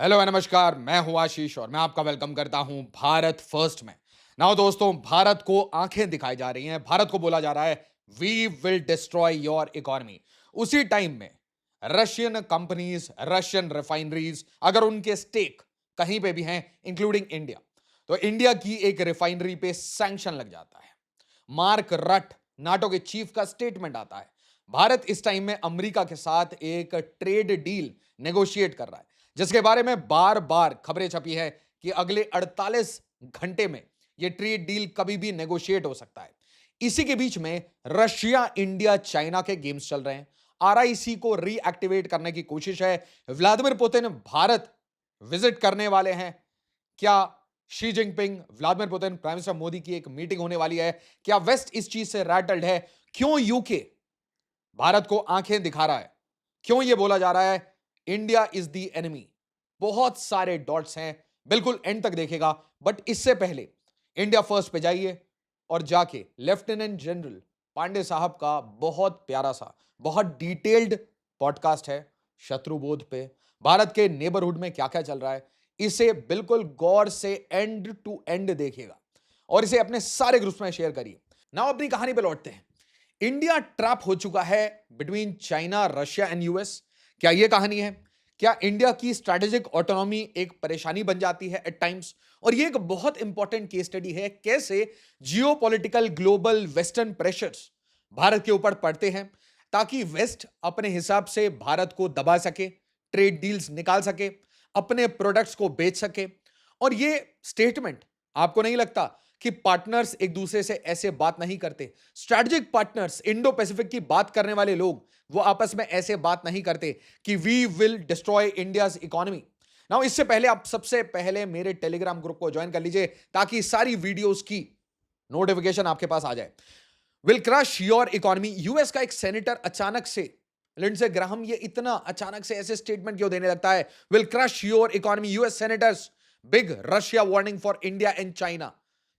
Hello नमस्कार, मैं हूं आशीष और मैं आपका वेलकम करता हूं भारत फर्स्ट में। नाउ दोस्तों, भारत को आंखें दिखाई जा रही हैं, भारत को बोला जा रहा है we will destroy your economy. उसी टाइम में रशियन कंपनीज, रशियन रिफाइनरीज, अगर उनके स्टेक कहीं पे भी हैं, इंक्लूडिंग इंडिया, तो इंडिया की एक रिफाइनरी पे सैंक्शन लग जाता है। मार्क रट, नाटो के चीफ का स्टेटमेंट आता है। भारत इस टाइम में अमेरिका के साथ एक ट्रेड डील नेगोशिएट कर रहा है, जिसके बारे में बार बार खबरें छपी है कि अगले 48 घंटे में यह ट्रेड डील कभी भी नेगोशिएट हो सकता है। इसी के बीच में रशिया, इंडिया, चाइना के गेम्स चल रहे हैं। आरआईसी को रीएक्टिवेट करने की कोशिश है। व्लादिमीर पुतिन भारत विजिट करने वाले हैं। क्या Xi Jinping, Vladimir Putin, prime minister Modi की एक मीटिंग होने वाली है? क्या वेस्ट इस चीज से रैटल्ड है? क्यों यूके भारत को आंखें दिखा रहा है? क्यों यह बोला जा रहा है इंडिया इज द एनिमी? बहुत सारे डॉट्स हैं, बिल्कुल एंड तक देखेगा। बट इससे पहले इंडिया फर्स्ट पे जाइए और जाके लेफ्टिनेंट जनरल पांडे साहब का बहुत प्यारा सा, बहुत डिटेल्ड पॉडकास्ट है शत्रुबोध पे। भारत के नेबरहुड में क्या क्या चल रहा है, इसे बिल्कुल गौर से एंड टू एंड देखिएगा और इसे अपने सारे ग्रुप्स में शेयर करिए। नाउ अपनी कहानी पे लौटते हैं। इंडिया ट्रैप हो चुका है between China, Russia and US. क्या यह कहानी है? क्या इंडिया की स्ट्रैटेजिक ऑटोनॉमी एक परेशानी बन जाती है एट टाइम्स? और यह एक बहुत इंपॉर्टेंट केस स्टडी है, कैसे geopolitical global western pressures Bharat के ऊपर पड़ते हैं ताकि वेस्ट अपने हिसाब से भारत को दबा सके, ट्रेड डील्स निकाल सके, अपने प्रोडक्ट्स को बेच सके। और यह स्टेटमेंट, आपको नहीं लगता कि पार्टनर्स एक दूसरे से ऐसे बात नहीं करते? स्ट्रैटेजिक पार्टनर्स, इंडो पैसिफिक की बात करने वाले लोग, वो आपस में ऐसे बात नहीं करते कि we will destroy India's economy. Now इससे पहले आप सबसे पहले मेरे टेलीग्राम ग्रुप को ज्वाइन कर लीजिए ताकि सारी वीडियोस की नोटिफिकेशन आपके पास आ जाए। Will crush your economy. US का एक सेनेटर अचानक से, लिंडसे ग्राहम, ये इतना अचानक से ऐसे स्टेटमेंट क्यों देने लगता है? Will crush your economy, US senators big, Russia warning for India and China.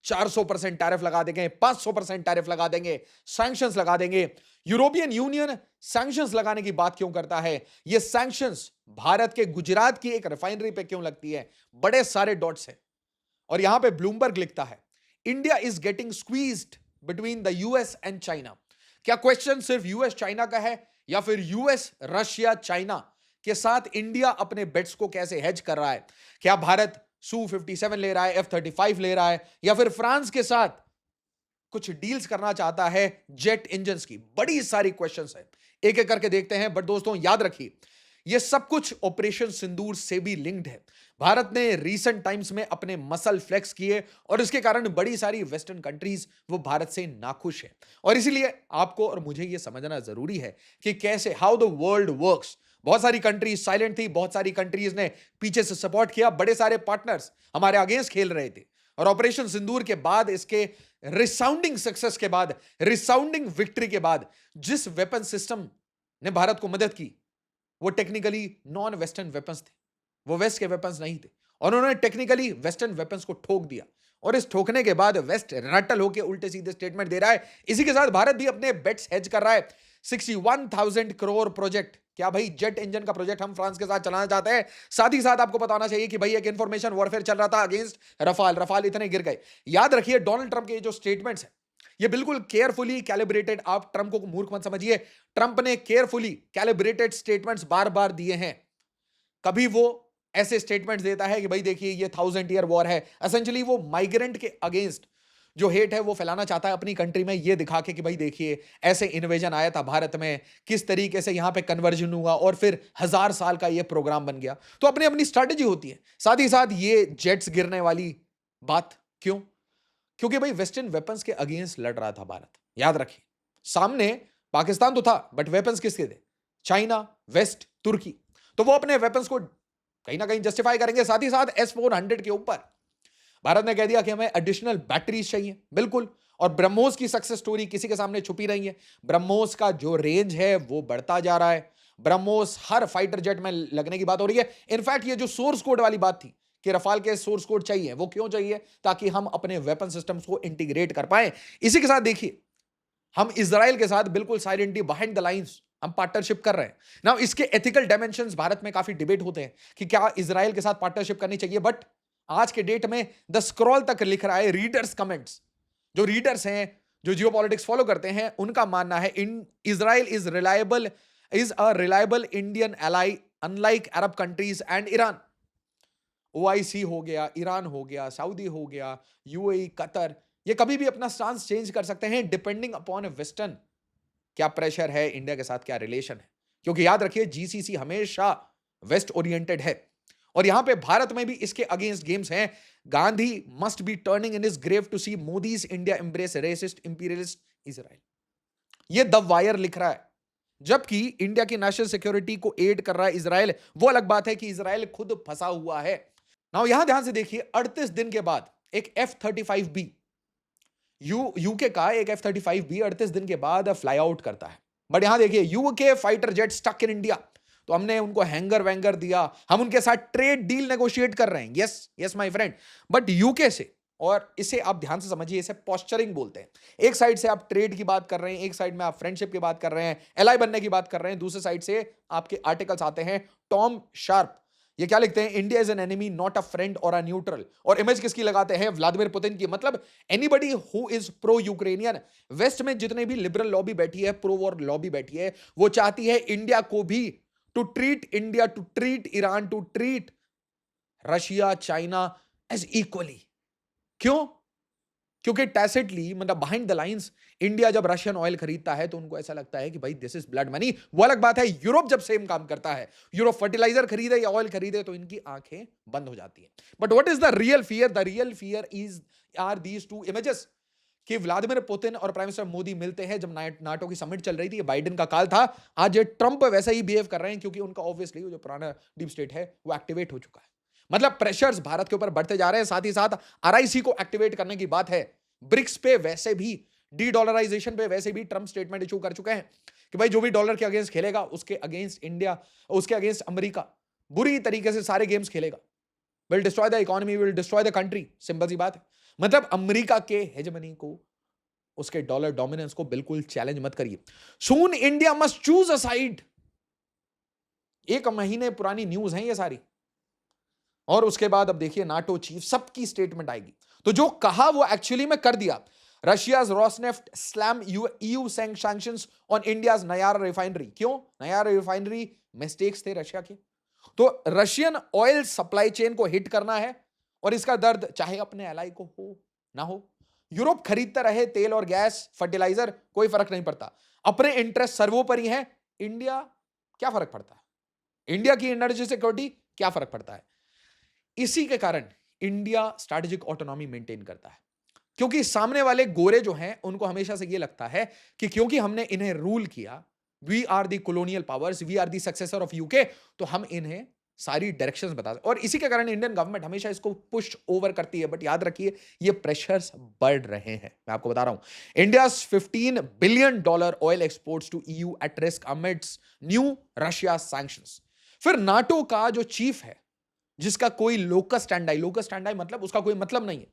400% tariff लगा देंगे, 500% टैरिफ लगा देंगे, सैंक्शंस लगा देंगे। यूरोपियन यूनियन सैंक्शंस लगाने की बात क्यों करता है? ये सैंक्शंस भारत के गुजरात की एक रिफाइनरी पे क्यों लगती है? बड़े सारे डॉट्स हैं। और यहां पे ब्लूमबर्ग लिखता है India is getting squeezed between the US and China. क्या क्वेश्चन सिर्फ यूएस चाइना का है, या फिर यूएस रशिया चाइना के साथ इंडिया अपने बेट्स को कैसे हेज कर रहा है? क्या भारत Su-57 ले रहा है, F-35 ले रहा है, या फिर फ्रांस के साथ कुछ डील्स करना चाहता है जेट इंजन्स की? बड़ी सारी क्वेश्चंस है, एक एक करके देखते हैं। बट दोस्तों याद रखिए, यह सब कुछ ऑपरेशन सिंदूर से भी लिंक्ड है। भारत ने रीसेंट टाइम्स में अपने मसल फ्लेक्स किए और इसके कारण बड़ी सारी वेस्टर्न कंट्रीज वो भारत से नाखुश है। और इसीलिए आपको और मुझे यह समझना जरूरी है कि कैसे, हाउ द वर्ल्ड वर्क्स। बहुत सारी कंट्रीज साइलेंट थी, बहुत सारी कंट्रीज ने पीछे से सपोर्ट किया, बड़े सारे पार्टनर्स हमारे अगेंस्ट खेल रहे थे। और ऑपरेशन सिंदूर के बाद, इसके रिसाउंडिंग सक्सेस के बाद, रिसाउंडिंग विक्ट्री के बाद, जिस वेपन सिस्टम ने भारत को मदद की वो टेक्निकली नॉन वेस्टर्न वेपन्स थे, वो वेस्ट के वेपन्स नहीं थे। और उन्होंने टेक्निकली वेस्टर्न वेपन्स को ठोक दिया। और इस ठोकने के बाद वेस्ट रटल होकर उल्टे सीधे स्टेटमेंट दे रहा है। इसी के साथ भारत भी अपने बेट्स हेज कर रहा है। 61,000 करोड़ प्रोजेक्ट, क्या भाई जेट इंजन का प्रोजेक्ट हम फ्रांस के साथ चलाना चाहते हैं? साथ ही साथ आपको बताना चाहिए कि भाई एक इंफॉर्मेशन वॉरफेयर चल रहा था अगेंस्ट रफाल इतने गिर गए। याद रखिए, डोनाल्ड ट्रंप के जो स्टेटमेंट्स हैं ये बिल्कुल केयरफुली कैलिब्रेटेड। आप ट्रंप को मूर्ख मत समझिए, ट्रंप ने केयरफुली कैलिब्रेटेड स्टेटमेंट्स बार बार दिए हैं। कभी वो ऐसे स्टेटमेंट्स देता है कि भाई देखिए ये 1000 ईयर वॉर है, एसेंशियली वो माइग्रेंट के अगेंस्ट जो हेट है वो फैलाना चाहता है अपनी कंट्री में, ये दिखा के कि भाई देखिए ऐसे इन्वेजन आया था भारत में, किस तरीके से यहां पे कन्वर्जन हुआ और फिर 1000 साल का ये प्रोग्राम बन गया। तो अपनी अपनी स्ट्रैटेजी होती है। साथ ही साथ ये जेट्स गिरने वाली बात क्यों? क्योंकि भाई वेस्टर्न वेपन्स के अगेंस्ट लड़ रहा था भारत। याद रखिए, सामने पाकिस्तान तो था बट वेपन्स किसके थे? चाइना, वेस्ट, तुर्की। तो वो अपने वेपन्स को कहीं ना कहीं जस्टिफाई करेंगे। साथ ही साथ S-400 के ऊपर भारत ने कह दिया कि हमें एडिशनल बैटरीज चाहिए, बिल्कुल। और ब्रह्मोस की सक्सेस स्टोरी किसी के सामने छुपी रही है। ब्रह्मोस का जो रेंज है वो बढ़ता जा रहा है। ब्रह्मोस हर फाइटर जेट में लगने की बात हो रही है। इनफैक्ट ये जो सोर्स कोड वाली बात थी कि रफाल के सोर्स कोड चाहिए, वो क्यों चाहिए? ताकि हम अपने वेपन सिस्टम्स को इंटीग्रेट कर पाए। इसी के साथ देखिए, हम इजराइल के साथ बिल्कुल साइलेंटली बिहाइंड द लाइंस हम पार्टनरशिप कर रहे हैं ना। इसके एथिकल डायमेंशंस भारत में काफी डिबेट होते हैं कि क्या इजराइल के साथ पार्टनरशिप करनी चाहिए, बट आज के डेट में द स्क्रॉल तक लिख रहा है, रीडर्स कमेंट्स, जो रीडर्स हैं, जो जियोपॉलिटिक्स फॉलो करते हैं, उनका मानना है इन Israel is a reliable Indian ally unlike Arab countries and Iran. OIC हो गया, ईरान हो गया, सऊदी हो गया, यूएई, कतर, ये कभी भी अपना स्टांस चेंज कर सकते हैं डिपेंडिंग अपॉन वेस्टर्न क्या प्रेशर है, इंडिया के साथ क्या रिलेशन है। क्योंकि याद रखिए जीसीसी हमेशा वेस्ट ओरिएंटेड है और यहां पे भारत में भी इसके अगेंस्ट गेम्स हैं। Gandhi must be turning in his grave to see Modi's India embrace racist imperialist Israel. ये द वायर लिख रहा है। जबकि इंडिया की नेशनल सिक्योरिटी को एड कर रहा है इजराइल, वो अलग बात है कि इजराइल खुद फंसा हुआ है। नाउ यहां ध्यान से देखिए, 38 दिन के बाद एक F-35B यूके का एक F-35B 38 दिन के बाद फ्लाई आउट करता है। बट यहां देखिए, UK fighter jet stuck in India, तो हमने उनको हैंगर वैंगर दिया, हम उनके साथ ट्रेड डील नेगोशिएट कर रहे हैं। Yes yes my friend, but UK से, और इसे आप ध्यान से समझिए, इसे पॉस्चरिंग बोलते हैं। एक साइड से आप ट्रेड की बात कर रहे हैं, एक साइड में आप फ्रेंडशिप की बात कर रहे हैं, एलाई बनने की बात कर रहे हैं, दूसरे साइड से आपके आर्टिकल्स आते हैं। टॉम शार्प ये क्या लिखते हैं, India is an enemy not a friend और अ न्यूट्रल, और इमेज किसकी लगाते हैं, व्लादिमीर पुतिन की। मतलब anybody who is pro Ukrainian, west में जितने भी लिबरल लॉबी बैठी है, प्रो वॉर लॉबी बैठी है, वो चाहती है इंडिया को भी to treat India, to treat Iran, to treat Russia, China as equally. क्यों? क्योंकि टैसिटली, मतलब बिहाइंड द लाइंस, इंडिया जब रशियन ऑयल खरीदता है तो उनको ऐसा लगता है कि भाई दिस इज ब्लड मनी। वो अलग बात है यूरोप जब सेम काम करता है, यूरोप फर्टिलाइजर खरीदे या ऑयल खरीदे, तो इनकी आंखें बंद हो जाती है। But what is the real fear? The real fear is are these two images कि व्लादिमीर पुतिन और प्राइम मिनिस्टर मोदी मिलते हैं जब नाटो की समिट चल रही थी, बाइडेन का काल था। आज ये ट्रंप वैसा ही बिहेव कर रहे हैं, क्योंकि उनका ऑब्वियसली जो पुराना डीप स्टेट है वो एक्टिवेट हो चुका है। मतलब प्रेशर्स भारत के ऊपर बढ़ते जा रहे हैं। साथ ही साथ आरआईसी को एक्टिवेट करने की बात है। ब्रिक्स पे वैसे भी, डी डॉलराइजेशन पे वैसे भी ट्रंप स्टेटमेंट इशू कर चुके हैं कि भाई जो भी डॉलर के अगेंस्ट खेलेगा, उसके अगेंस्ट इंडिया, उसके अगेंस्ट अमेरिका बुरी तरीके से सारे गेम्स खेलेगा। Will destroy the economy, will destroy the country. Simple सी बात है। मतलब अमेरिका के हेजेमनी को, उसके डॉलर डोमिनेंस को बिल्कुल चैलेंज मत करिए। Soon India must choose a side. एक महीने पुरानी न्यूज है ये सारी, और उसके बाद अब देखिए नाटो चीफ सबकी स्टेटमेंट आएगी। तो जो कहा वो एक्चुअली में कर दिया। Russia's Rosneft slam EU sanctions on India's Nayar refinery. क्यों? नयार रिफाइनरी मिस्टेक्स थे रशिया के, तो रशियन ऑयल सप्लाई चेन को हिट करना है, और इसका दर्द चाहे अपने एलाई को हो ना हो। यूरोप खरीदता रहे तेल और गैस, फर्टिलाइजर, कोई फर्क नहीं पड़ता, अपने इंटरेस्ट सर्वोपरि हैं। इंडिया क्या फर्क पड़ता है? इंडिया की एनर्जी सिक्योरिटी क्या फर्क पड़ता है? इसी के कारण इंडिया स्ट्रैटेजिक ऑटोनॉमी मेंटेन करता है, क्योंकि सामने वाले गोरे जो हैं उनको हमेशा से ये लगता है कि क्योंकि हमने इन्हें रूल किया, we are the colonial powers, we are the successor of UK, तो हम इन्हें सारी डायरेक्शंस बता सकते। और इसी के कारण इंडियन गवर्नमेंट हमेशा इसको पुश ओवर करती है। बट याद रखिए, ये प्रेशर्स बढ़ रहे हैं। मैं आपको बता रहा हूं, India $15 billion oil exports to EU at risk amid new Russia sanctions. फिर नाटो का जो चीफ है, जिसका कोई लोकस स्टैंडाई मतलब उसका कोई मतलब नहीं है।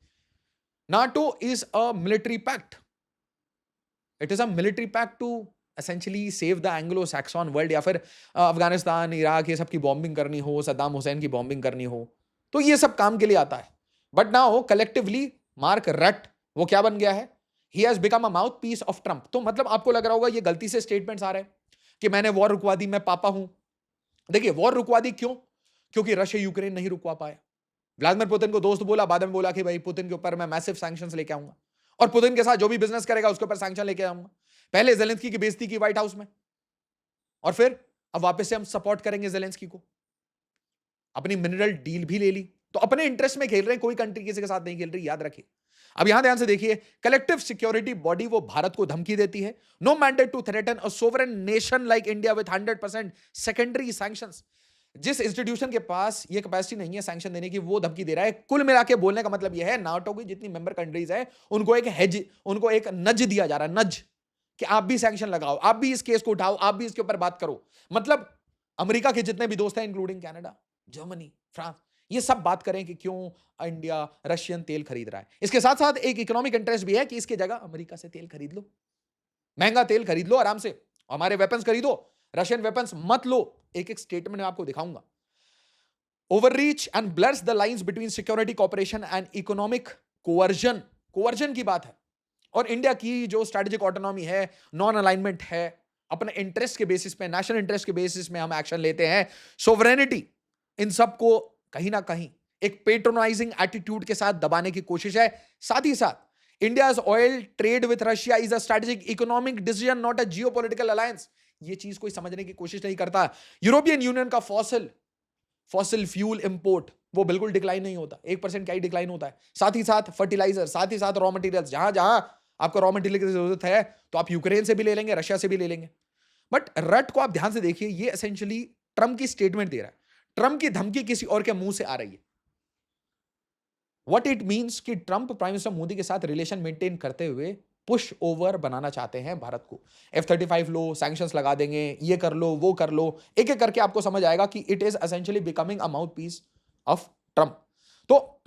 NATO is a military pact, it is a military pact to essentially save the Anglo Saxon world, या फिर अफगानिस्तान, इराक, ये सब की बॉम्बिंग करनी हो, सद्दाम हुसैन की बॉम्बिंग करनी हो, तो ये सब काम के लिए आता है। बट नाउ कलेक्टिवली मार्क रट वो क्या बन गया है, he has become a mouthpiece of Trump. तो मतलब आपको लग रहा होगा ये गलती से स्टेटमेंट्स आ रहे हैं कि मैंने वॉर रुकवा दी, मैं पापा हूं। देखिए, वॉर रुकवा दी क्यों? क्योंकि रशिया यूक्रेन नहीं रुकवा पाया। व्लादिमीर पुतिन को दोस्त बोला, बाद में बोला कि भाई पुतिन के ऊपर मैं मैसिव सैंक्शंस लेके आऊंगा, और पुतिन के साथ जो भी बिजनेस करेगा उसके ऊपर सैंक्शन लेके आऊंगा। पहले जेलेंस्की की बेइज्जती की व्हाइट हाउस में, और फिर अब वापस से हम सपोर्ट करेंगे जेलेंस्की को। अपनी मिनरल डील भी ले ली, तो अपने इंटरेस्ट में खेल रहे हैं, कोई कंट्री किसी के साथ नहीं खेल रही, याद रखिए। अब यहां ध्यान से देखिए, कलेक्टिव सिक्योरिटी बॉडी वो भारत को धमकी देती है, no mandate to threaten a sovereign nation like India with 100% secondary sanctions. जिस इंस्टीट्यूशन के पास ये कैपेसिटी नहीं है सैंक्शन देने की, वो धमकी दे रहा है। कुल मिला के बोलने का मतलब यह है, नाटो की जितनी मेंबर कंट्रीज है उनको एक नज दिया जा रहा है, नज, कि आप भी सैंक्शन लगाओ, आप भी इस केस को उठाओ, आप भी इसके ऊपर बात करो। मतलब अमेरिका के जितने भी दोस्त हैं, इंक्लूडिंग कनाडा, जर्मनी, फ्रांस, ये सब बात करें कि क्यों इंडिया रशियन तेल खरीद रहा है। इसके साथ साथ एक इकोनॉमिक इंटरेस्ट भी है कि इसकी जगह अमेरिका से तेल खरीद लो, महंगा तेल खरीद लो आराम से, हमारे वेपन्स खरीदो, रशियन वेपन्स मत लो, एक एक स्टेटमेंट में आपको दिखाऊंगा। Overreach and blurs the lines between security cooperation and economic coercion, coercion की बात है। और इंडिया की जो स्ट्रेटेजिक ऑटोनॉमी है, नॉन अलाइनमेंट है, अपने इंटरेस्ट के बेसिस पे, नेशनल इंटरेस्ट के बेसिस में हम एक्शन लेते हैं, सोवरेनिटी, इन सबको कहीं ना कहीं एक पेट्रोनाइजिंग एटीट्यूड के साथ दबाने की कोशिश है। साथ ही साथ India's oil trade with Russia is a strategic economic decision, not a geopolitical alliance. ये चीज कोई समझने की कोशिश नहीं करता। यूरोपियन यूनियन का फॉसिल फ्यूल इंपोर्ट वो बिल्कुल डिक्लाइन नहीं होता, 1% क्या ही डिक्लाइन होता है। साथ ही साथ फर्टिलाइजर, साथ ही साथ रॉ मटेरियल्स, जहां जहां आपको रॉ मटेरियल की जरूरत है तो आप यूक्रेन से भी ले लेंगे, रशिया से भी ले लेंगे। बट रट को आप ध्यान से देखिए, ये एसेंशियली ट्रंप की स्टेटमेंट दे रहा है, ट्रंप की धमकी किसी और के मुंह से आ रही है। व्हाट इट मींस कि ट्रंप प्राइम मिनिस्टर मोदी के साथ रिलेशन मेंटेन करते हुए पुश ओवर बनाना चाहते हैं भारत को। F-35 लो, सैंक्शंस लगा देंगे, ये कर लो, वो कर लो, एक एक करके आपको समझ आएगा कि it is essentially becoming a mouthpiece of Trump. तो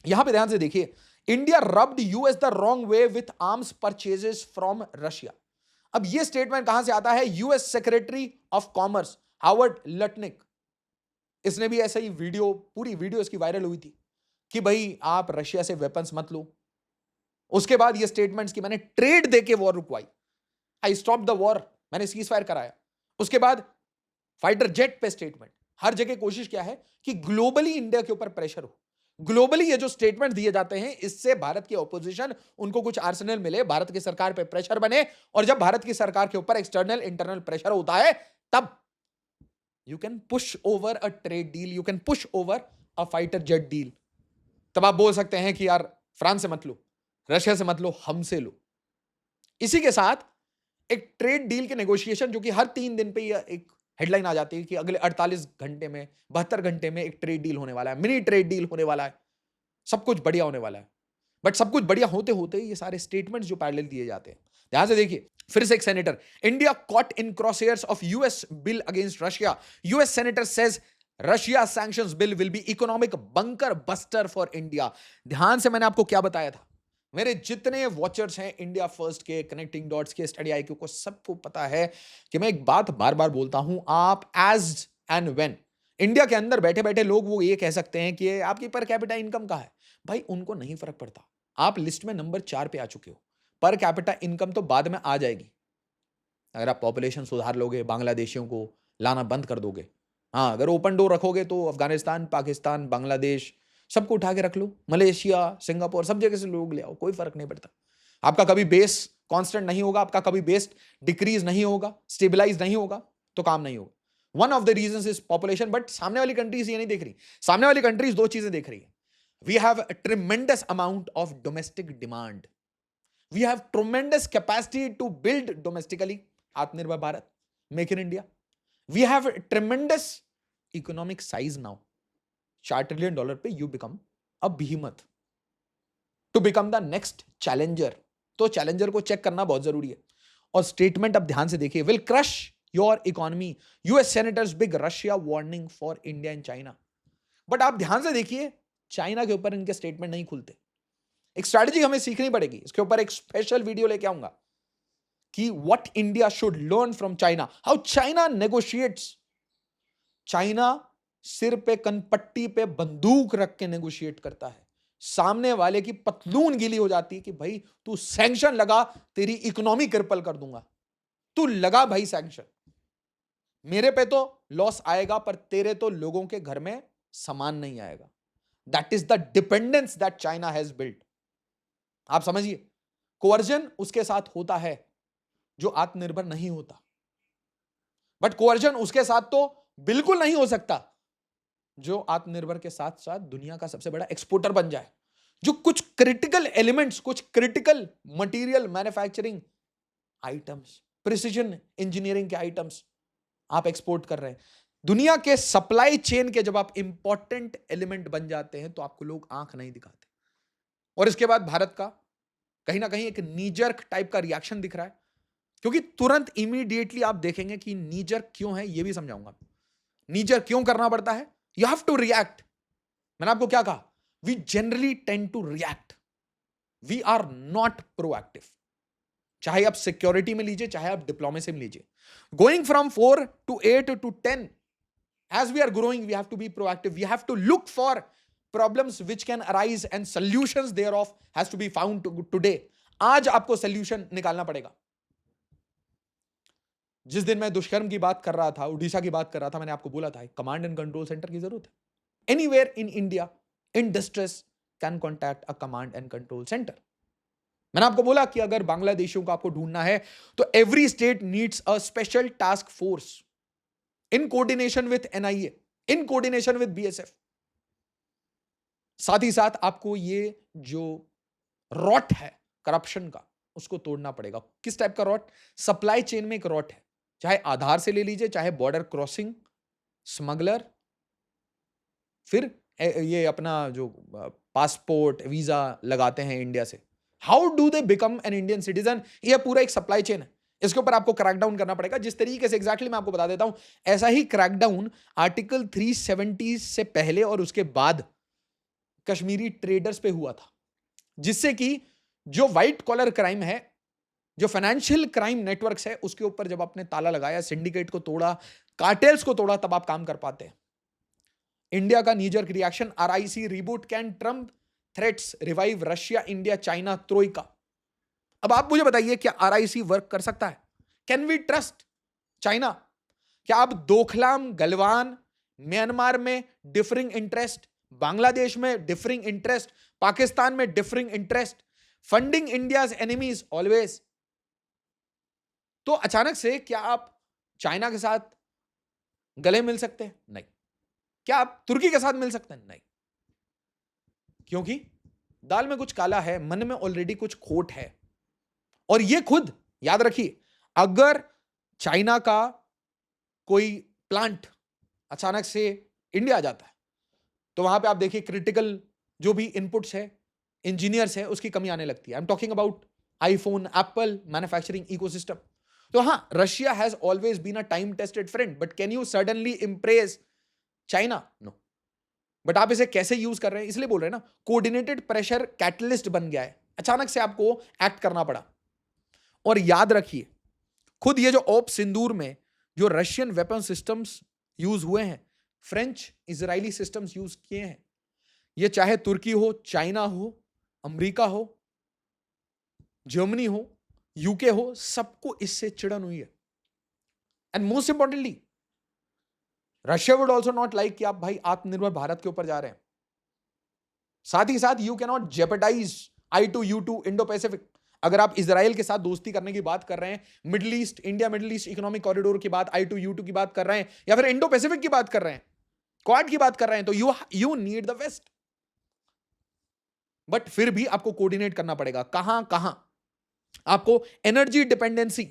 यहां पे ध्यान से देखिए, India rubbed US the wrong way with arms purchases from Russia. अब ये स्टेटमेंट कहां से आता है? US secretary of commerce Howard Lutnick, इसने भी ऐसा ही वीडियो, पूरी वीडियो इसकी वायरल हुई थी कि भाई आप रशिया से वेपन्स मत लो। उसके बाद ये स्टेटमेंट्स कि मैंने ट्रेड देके वॉर रुकवाई, आई स्टॉप द वॉर, मैंने सीज फायर कराया। उसके बाद फाइटर जेट पे स्टेटमेंट, हर जगह कोशिश क्या है कि ग्लोबली इंडिया के ऊपर प्रेशर हो। ग्लोबली ये जो स्टेटमेंट दिए जाते हैं, इससे भारत की ऑपोजिशन, उनको कुछ आर्सेनल मिले, भारत की सरकार पे प्रेशर बने, और जब भारत की सरकार के ऊपर एक्सटर्नल इंटरनल प्रेशर होता है, तब you can push over a trade deal, you can push over a fighter jet deal. तब आप बोल सकते हैं कि यार फ्रांस से मत लो, रशिया से मत लो, हमसे लो। इसी के साथ एक ट्रेड डील के नेगोशिएशन, जो कि हर 3 दिन पे एक हेडलाइन आ जाती है कि अगले 48 घंटे में, 72 घंटे में एक ट्रेड डील होने वाला है, मिनी ट्रेड डील होने वाला है, सब कुछ बढ़िया होने वाला है। बट सब कुछ बढ़िया होते होते ये सारे स्टेटमेंट्स जो पैरेलल दिए जाते हैं, ध्यान से देखिए। फिर से एक senator, India caught in crosshairs of US bill against Russia, US senator says Russia sanctions bill will be economic bunker buster for India. ध्यान से, मैंने आपको क्या बताया था, मेरे जितने वॉचर्स हैं इंडिया फर्स्ट के, कनेक्टिंग डॉट्स के, स्टडी आईक्यू को, सबको पता है कि मैं एक बात बार बार बोलता हूं, आप एज एंड व्हेन इंडिया के अंदर बैठे बैठे लोग वो ये कह सकते हैं कि आपकी पर कैपिटा इनकम कहां है, भाई उनको नहीं फर्क पड़ता। आप लिस्ट में नंबर 4 पे आ चुके हो, पर कैपिटा इनकम तो बाद में आ जाएगी। अगर आप पॉपुलेशन सुधार लोगे, बांग्लादेशियों को लाना बंद कर दोगे, हाँ अगर ओपन डोर रखोगे तो अफगानिस्तान, पाकिस्तान, बांग्लादेश सबको उठा के रख लो, मलेशिया, सिंगापुर, सब जगह से लोग ले आओ, कोई फर्क नहीं पड़ता। आपका कभी बेस कांस्टेंट नहीं होगा, आपका कभी बेस डिक्रीज नहीं होगा, स्टेबलाइज नहीं होगा, तो काम नहीं होगा। One of the reasons is population. But सामने वाली कंट्रीज ये नहीं देख रही, सामने वाली कंट्रीज 2 चीजें देख रही है। We have a tremendous amount of domestic demand, we have tremendous capacity to build domestically, Atmanirbhar Bharat, make in India. We have tremendous economic size now, $4 trillion पे you become a behemoth to become the next challenger. तो challenger को check करना बहुत जरूरी है। और statement अब ध्यान से देखिए, will crush your economy, US senators big Russia warning for India and China. But आप ध्यान से देखिए, चाइना के ऊपर इनके स्टेटमेंट नहीं खुलते। एक स्ट्रैटेजी हमें सीखनी पड़ेगी, इसके ऊपर एक स्पेशल वीडियो लेके आऊंगा कि what India should learn from China, how China negotiates. China सिर पे कनपट्टी पे बंदूक रख के नेगोशिएट करता है, सामने वाले की पतलून गीली हो जाती है कि भाई तू सैंक्शन लगा, तेरी इकोनॉमी क्रिपल कर दूंगा, तू लगा भाई सैंक्शन, मेरे पे तो लॉस आएगा पर तेरे तो लोगों के घर में सामान नहीं आएगा। That is the dependence that China has built. आप समझिए, कोवर्जन उसके साथ होता है जो आत्मनिर्भर नहीं होता, बट कोवर्जन उसके साथ तो बिल्कुल नहीं हो सकता जो आत्मनिर्भर के साथ साथ दुनिया का सबसे बड़ा एक्सपोर्टर बन जाए, जो कुछ क्रिटिकल एलिमेंट्स, कुछ critical material manufacturing items, precision engineering के आइटम्स आप एक्सपोर्ट कर रहे हैं। दुनिया के सप्लाई चेन के जब आप इंपॉर्टेंट एलिमेंट बन जाते हैं तो आपको लोग आंख नहीं दिखाते। और इसके बाद भारत का कहीं ना कहीं एक नीजर्क टाइप का रिएक्शन दिख रहा है, क्योंकि तुरंत इमीडिएटली आप देखेंगे कि नीजर्क क्यों है, यह भी समझाऊंगा। नीजर्क क्यों करना पड़ता है? You have to react. मैंने आपको क्या कहा? We generally tend to react, we are not proactive. चाहे आप सिक्योरिटी में लीजिए, चाहे आप डिप्लोमेसी में लीजिए. Going from 4 to 8 to 10, as we are growing, we have to be proactive. We have to look for problems which can arise and solutions thereof has to be found today. आज आपको solution निकालना पड़ेगा. जिस दिन मैं दुष्कर्म की बात कर रहा था, उड़ीसा की बात कर रहा था, मैंने आपको बोला था कमांड एंड कंट्रोल सेंटर की जरूरत है. Anywhere in India in distress can contact a command and control centre. मैंने आपको बोला कि अगर बांग्लादेशियों को आपको ढूंढना है तो every state needs a special task force in coordination with NIA, in coordination with BSF. साथ ही साथ आपको ये जो रॉट है करप्शन का, उसको तोड़ना पड़ेगा. किस टाइप का रॉट? सप्लाई चेन में एक रॉट है, चाहे आधार से ले लीजिए, चाहे बॉर्डर क्रॉसिंग, स्मगलर, फिर ये अपना जो पासपोर्ट वीजा लगाते हैं इंडिया से, how do they become an Indian citizen? ये पूरा एक सप्लाई चेन है. इसके ऊपर आपको क्रैकडाउन करना पड़ेगा. जिस तरीके से एग्जैक्टली मैं आपको बता देता हूं, ऐसा ही क्रैकडाउन आर्टिकल 370 से पहले और उसके बाद कश्मीरी ट्रेडर्स पे हुआ था, जिससे कि जो व्हाइट कॉलर क्राइम है, जो फाइनेंशियल क्राइम नेटवर्क्स है, उसके ऊपर जब आपने ताला लगाया, सिंडिकेट को तोड़ा, कार्टेल्स को तोड़ा, तब आप काम कर पाते हैं. इंडिया का knee jerk reaction, RIC reboot, can Trump threats revive Russia India China troika. अब आप मुझे बताइए, क्या आरआईसी वर्क कर सकता है? Can we trust China? क्या आप दोखलाम, गलवान, म्यांमार में डिफरिंग इंटरेस्ट, बांग्लादेश में डिफरिंग इंटरेस्ट, पाकिस्तान में differing interest, funding India's enemies always, तो अचानक से क्या आप चाइना के साथ गले मिल सकते हैं? नहीं. क्या आप तुर्की के साथ मिल सकते हैं? नहीं. क्योंकि दाल में कुछ काला है, मन में ऑलरेडी कुछ खोट है. और ये खुद याद रखिए, अगर चाइना का कोई प्लांट अचानक से इंडिया आ जाता है, तो वहां पे आप देखिए क्रिटिकल जो भी इनपुट्स है, इंजीनियर्स है, उसकी कमी आने लगती है. I am talking about iPhone, Apple, manufacturing ecosystem. तो हां, Russia has always been a time tested friend, but can you suddenly impress China? No. But आप इसे कैसे यूज कर रहे हैं, इसलिए बोल रहे हैं ना, कोऑर्डिनेटेड प्रेशर कैटलिस्ट बन गया है. अचानक से आपको एक्ट करना पड़ा. और याद रखिए, खुद ये जो ऑप सिंदूर में जो रशियन वेपन सिस्टम्स यूज हुए हैं, फ्रेंच इजरायली सिस्टम्स यूज किए हैं, ये चाहे तुर्की हो, चाइना हो, अमेरिका हो, जर्मनी हो, यूके हो, सबको इससे चिड़न हुई है. And most importantly, Russia would also not like कि आप भाई आत्मनिर्भर भारत के ऊपर जा रहे हैं. साथ ही साथ you can not jeopardise I2U2 Indo Pacific. अगर आप इजराइल के साथ दोस्ती करने की बात कर रहे हैं, middle east, India middle east economic corridor की बात, I2U2 की बात कर रहे हैं, या फिर इंडो पैसिफिक की बात कर रहे हैं, क्वाड की बात कर रहे हैं, तो you need the west. But फिर भी आपको कोऑर्डिनेट करना पड़ेगा. कहां कहां? आपको एनर्जी डिपेंडेंसी,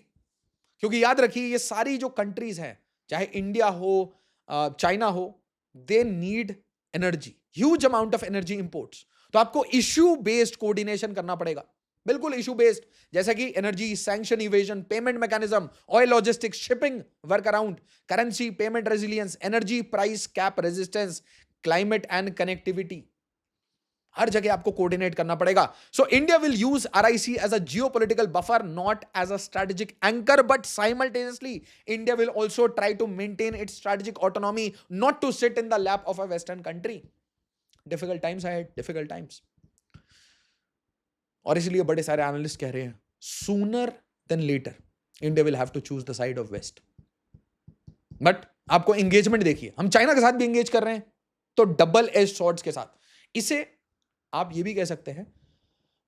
क्योंकि याद रखिए ये सारी जो कंट्रीज हैं, चाहे इंडिया हो, चाइना हो, they need energy, huge amount of energy imports. तो आपको इश्यू बेस्ड कोऑर्डिनेशन करना पड़ेगा, बिल्कुल इशू बेस्ड, जैसे कि energy, sanction evasion, payment mechanism, oil logistics, shipping work around, currency, payment resilience, energy price cap resistance, climate and connectivity. हर जगह आपको कोऑर्डिनेट करना पड़ेगा. So India will use RIC as a geopolitical buffer, not as a strategic anchor, but simultaneously India will also try to maintain its strategic autonomy, not to sit in the lap of a western country. Difficult times ahead, difficult times. और इसलिए बड़े सारे analyst कह रहे हैं, sooner than later India will have to choose the side of west. But आपको engagement देखिए, हम चाइना के साथ भी एंगेज कर रहे हैं, तो डबल एज स्वॉर्ड्स के साथ. इसे आप ये भी कह सकते हैं,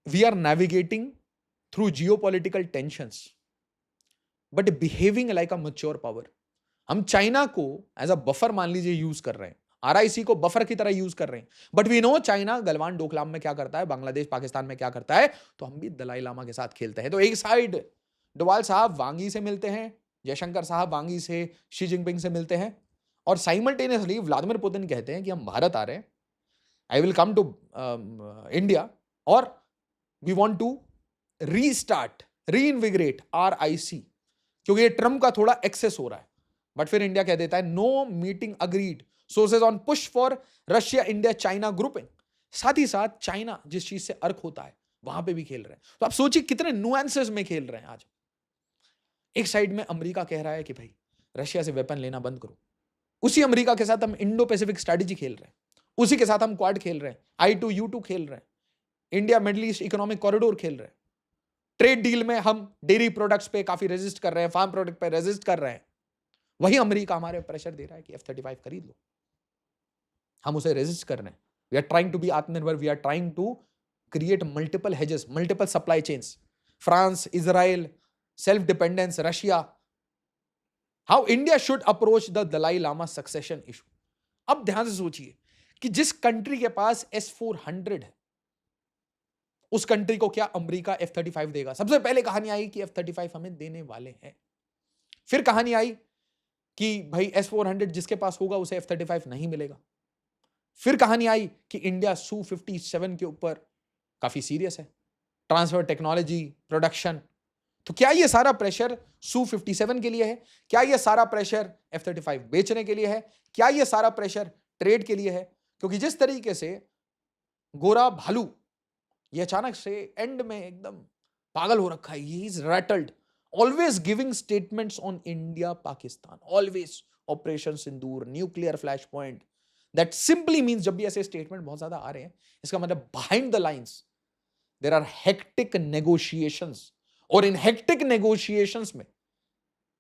we are navigating through geopolitical tensions but behaving like a mature power. हम चाइना को एज अ बफर मान लीजिए यूज कर रहे हैं, आरआईसी को बफर की तरह यूज कर रहे हैं, but we know China Galwan Doklam में क्या करता है, बांग्लादेश पाकिस्तान में क्या करता है, तो हम भी दलाई लामा के साथ खेलते हैं. तो एक साइड डोवाल साहब वांगी से मिलते हैं, जयशंकर साहब वांगी से शी जिनपिंग से मिलते हैं, और साइमल्टेनियसली व्लादिमीर पुतिन कहते हैं कि हम भारत आ रहे हैं, I will come to India, और we want to restart, reinvigorate RIC, क्योंकि ये ट्रम्प का थोड़ा एक्सेस हो रहा है. बट फिर इंडिया कह देता है no meeting agreed, sources on push for Russia India China grouping. साथ ही साथ चाइना जिस चीज से अर्क होता है, वहां पे भी खेल रहे हैं। तो आप सोचिए कितने नुएंसेस में खेल रहे हैं आज। एक साइड में अमेरिका कह रहा है कि भाई रशिया से वेपन लेना बंद करो, उसी अमेरिका के साथ हम इंडो पैसिफिक स्ट्रेटेजी खेल रहे हैं, उसी के साथ हम क्वाड खेल रहे हैं, I2U2 खेल रहे हैं, India middle east economic corridor खेल रहे हैं, ट्रेड डील में हम डेयरी प्रोडक्ट्स पे काफी रेजिस्ट कर रहे हैं, फार्म प्रोडक्ट पे रेजिस्ट कर रहे हैं। वही अमेरिका हमारे प्रेशर दे रहा है कि F-35 खरीद लो, हम उसे रेजिस्ट कर रहे हैं। We are trying to be atmanirbhar, we are trying to create multiple hedges, multiple supply chains, France, Israel, self dependence, Russia. How India should approach the Dalai Lama succession issue. अब ध्यान से सोचिए कि जिस कंट्री के पास S-400 है, उस country को क्या अमेरिका F-35 देगा? सबसे पहले कहानी आई कि F-35 हमें देने वाले हैं। फिर कहानी आई कि भाई S-400 जिसके पास होगा उसे F-35 नहीं मिलेगा। फिर कहानी आई कि इंडिया Su-57 के ऊपर काफी सीरियस है, ट्रांसफर टेक्नोलॉजी, प्रोडक्शन। तो क्या ये सारा प्रेशर Su-57 के लिए है? क्या ये सारा प्रेशर F-35 बेचने के लिए है? क्या ये सारा प्रेशर ट्रेड के लिए है? क्योंकि जिस तरीके से गोरा भालू ये अचानक से एंड में एकदम पागल हो रखा है, he is rattled, always giving statements on India Pakistan, always operation Sindoor, nuclear flash point. That simply means जब भी ऐसे स्टेटमेंट बहुत ज्यादा आ रहे हैं, इसका मतलब behind the lines there are hectic negotiations. और इन हेक्टिक नेगोशिएशंस में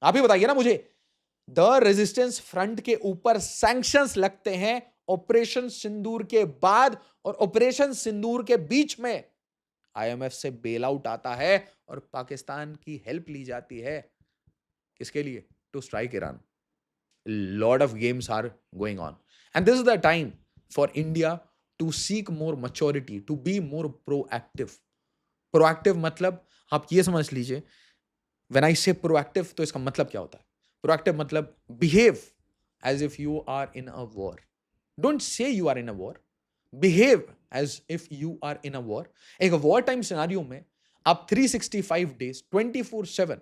आप ही बताइए ना मुझे, द रेजिस्टेंस फ्रंट के ऊपर सैंक्शंस लगते हैं ऑपरेशन सिंदूर के बाद, और ऑपरेशन सिंदूर के बीच में IMF से बेल आउट आता है और पाकिस्तान की हेल्प ली जाती है। किसके लिए? To strike Iran. Lot of games are going on and this is the time for India to seek more maturity, to be more proactive. Proactive मतलब आप ये समझ लीजिए, व्हेन आई से प्रोएक्टिव तो इसका मतलब क्या होता है? प्रोएक्टिव मतलब behave as if you are in a war. Don't say you are in a war, behave as if you are in a war. एक वॉर टाइम सिनारियो में आप 365 डेज 24/7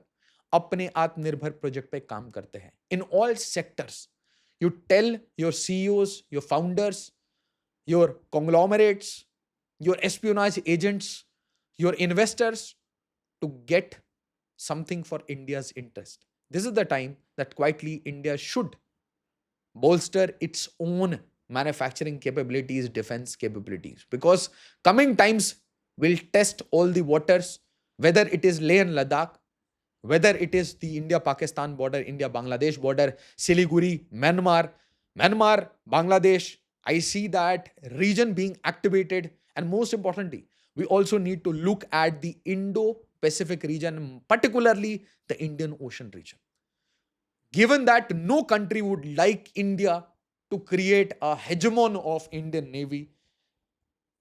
अपने आत्मनिर्भर प्रोजेक्ट पे काम करते हैं in all sectors. You tell your CEOs, your founders, your conglomerates, your espionage agents, your investors to get something for India's interest. This is the time that quietly India should bolster its own manufacturing capabilities, defense capabilities, because coming times will test all the waters, whether it is Leh and Ladakh, whether it is the India-Pakistan border, India-Bangladesh border, Siliguri, Myanmar, Bangladesh. I see that region being activated, and most importantly, we also need to look at the Indo-Pacific region, particularly the Indian Ocean region. Given that no country would like India to create a hegemon of Indian Navy,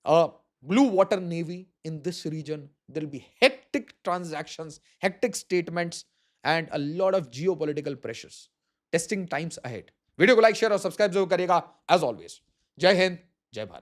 a blue water navy in this region, there will be hectic transactions, hectic statements, and a lot of geopolitical pressures. Testing times ahead. Video को like, share और subscribe जरूर करिएगा। As always, जय हिंद, जय भारत।